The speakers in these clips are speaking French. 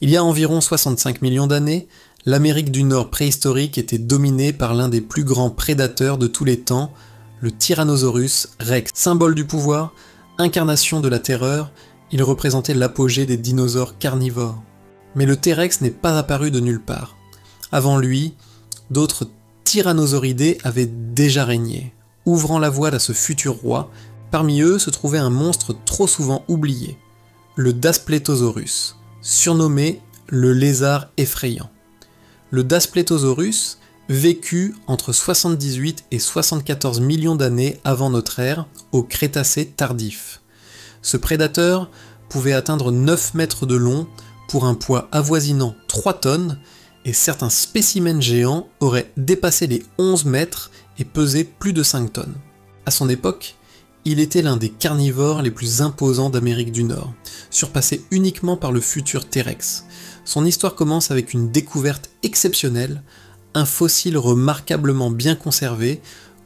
Il y a environ 65 millions d'années, l'Amérique du Nord préhistorique était dominée par l'un des plus grands prédateurs de tous les temps, le Tyrannosaurus rex. Symbole du pouvoir, incarnation de la terreur, il représentait l'apogée des dinosaures carnivores. Mais le T-Rex n'est pas apparu de nulle part. Avant lui, d'autres tyrannosauridés avaient déjà régné, ouvrant la voie à ce futur roi. Parmi eux se trouvait un monstre trop souvent oublié, le Daspletosaurus, surnommé le lézard effrayant. Le Daspletosaurus vécut entre 78 et 74 millions d'années avant notre ère, au Crétacé tardif. Ce prédateur pouvait atteindre 9 mètres de long pour un poids avoisinant 3 tonnes, et certains spécimens géants auraient dépassé les 11 mètres et pesé plus de 5 tonnes. À son époque, il était l'un des carnivores les plus imposants d'Amérique du Nord, surpassé uniquement par le futur T-Rex. Son histoire commence avec une découverte exceptionnelle, un fossile remarquablement bien conservé,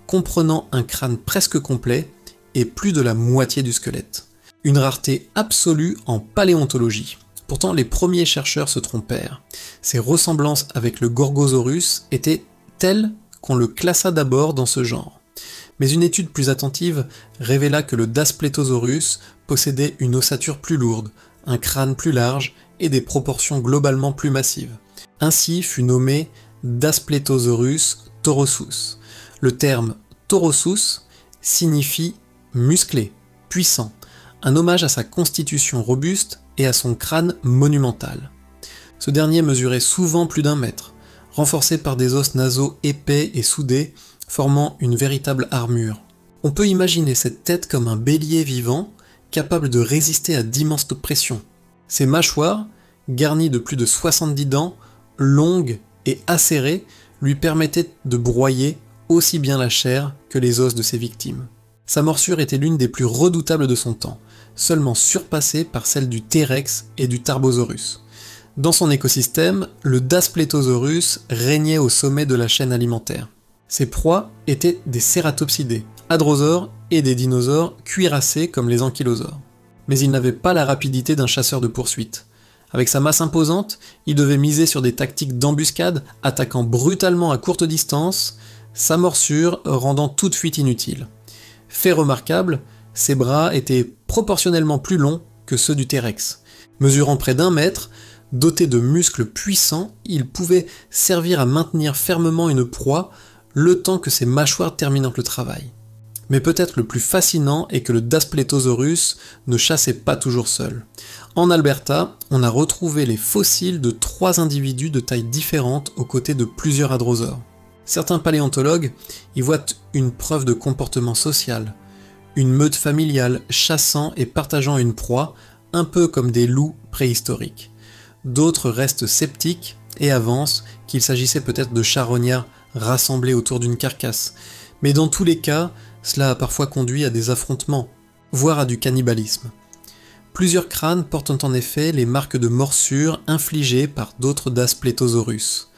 comprenant un crâne presque complet et plus de la moitié du squelette. Une rareté absolue en paléontologie. Pourtant, les premiers chercheurs se trompèrent. Ses ressemblances avec le Gorgosaurus étaient telles qu'on le classa d'abord dans ce genre. Mais une étude plus attentive révéla que le Daspletosaurus possédait une ossature plus lourde, un crâne plus large et des proportions globalement plus massives. Ainsi fut nommé Daspletosaurus torosus. Le terme torosus signifie musclé, puissant, un hommage à sa constitution robuste et à son crâne monumental. Ce dernier mesurait souvent plus d'1 mètre, renforcé par des os nasaux épais et soudés, formant une véritable armure. On peut imaginer cette tête comme un bélier vivant, capable de résister à d'immenses pressions. Ses mâchoires, garnies de plus de 70 dents, longues et acérées, lui permettaient de broyer aussi bien la chair que les os de ses victimes. Sa morsure était l'une des plus redoutables de son temps, seulement surpassée par celle du T-Rex et du Tarbosaurus. Dans son écosystème, le Daspletosaurus régnait au sommet de la chaîne alimentaire. Ses proies étaient des cératopsidés, hadrosaures et des dinosaures cuirassés comme les ankylosaures. Mais il n'avait pas la rapidité d'un chasseur de poursuite. Avec sa masse imposante, il devait miser sur des tactiques d'embuscade, attaquant brutalement à courte distance, sa morsure rendant toute fuite inutile. Fait remarquable, ses bras étaient proportionnellement plus longs que ceux du T-Rex. Mesurant près d'1 mètre, doté de muscles puissants, il pouvait servir à maintenir fermement une proie le temps que ses mâchoires terminent le travail. Mais peut-être le plus fascinant est que le Daspletosaurus ne chassait pas toujours seul. En Alberta, on a retrouvé les fossiles de 3 individus de tailles différentes aux côtés de plusieurs hadrosaures. Certains paléontologues y voient une preuve de comportement social, une meute familiale chassant et partageant une proie, un peu comme des loups préhistoriques. D'autres restent sceptiques et avancent qu'il s'agissait peut-être de charognards rassemblés autour d'une carcasse, mais dans tous les cas, cela a parfois conduit à des affrontements, voire à du cannibalisme. Plusieurs crânes portent en effet les marques de morsures infligées par d'autres Daspletosaurus.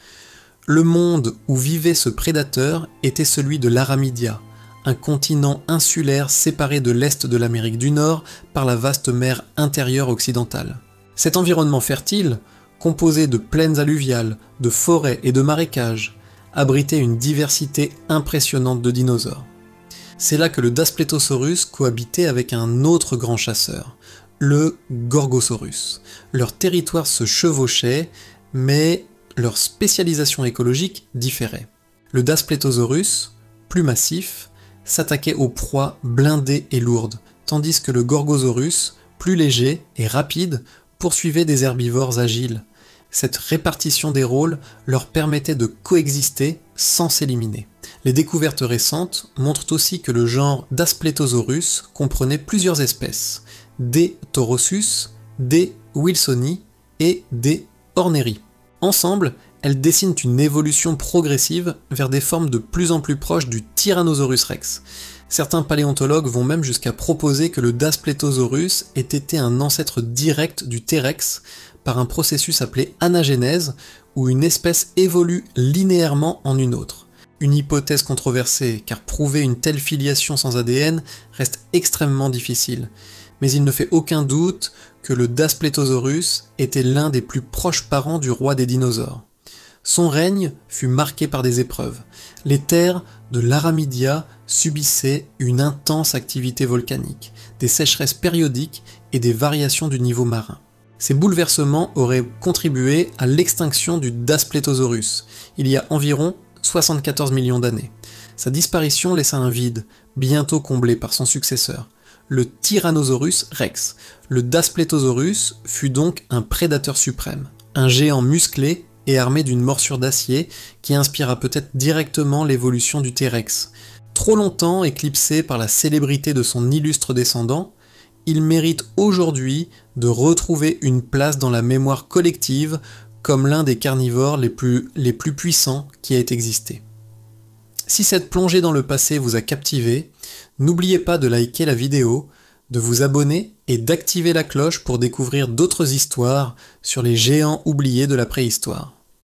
Le monde où vivait ce prédateur était celui de l'Aramidia, un continent insulaire séparé de l'est de l'Amérique du Nord par la vaste mer intérieure occidentale. Cet environnement fertile, composé de plaines alluviales, de forêts et de marécages, abritait une diversité impressionnante de dinosaures. C'est là que le Daspletosaurus cohabitait avec un autre grand chasseur, le Gorgosaurus. Leur territoire se chevauchait, mais leur spécialisation écologique différait. Le Daspletosaurus, plus massif, s'attaquait aux proies blindées et lourdes, tandis que le Gorgosaurus, plus léger et rapide, poursuivait des herbivores agiles. Cette répartition des rôles leur permettait de coexister sans s'éliminer. Les découvertes récentes montrent aussi que le genre Daspletosaurus comprenait plusieurs espèces, D. torosus, D. wilsoni et D. horneri. Ensemble, elles dessinent une évolution progressive vers des formes de plus en plus proches du Tyrannosaurus rex. Certains paléontologues vont même jusqu'à proposer que le Daspletosaurus ait été un ancêtre direct du T-Rex par un processus appelé anagénèse, où une espèce évolue linéairement en une autre. Une hypothèse controversée, car prouver une telle filiation sans ADN reste extrêmement difficile. mais il ne fait aucun doute que le Daspletosaurus était l'un des plus proches parents du roi des dinosaures. Son règne fut marqué par des épreuves. Les terres de l'Aramidia subissaient une intense activité volcanique, des sécheresses périodiques et des variations du niveau marin. Ces bouleversements auraient contribué à l'extinction du Daspletosaurus, il y a environ 74 millions d'années. Sa disparition laissa un vide, bientôt comblé par son successeur, le Tyrannosaurus rex. Le Daspletosaurus fut donc un prédateur suprême, un géant musclé et armé d'une morsure d'acier qui inspira peut-être directement l'évolution du T-Rex. Trop longtemps éclipsé par la célébrité de son illustre descendant, il mérite aujourd'hui de retrouver une place dans la mémoire collective comme l'un des carnivores les plus puissants qui ait existé. Si cette plongée dans le passé vous a captivé, n'oubliez pas de liker la vidéo, de vous abonner et d'activer la cloche pour découvrir d'autres histoires sur les géants oubliés de la préhistoire.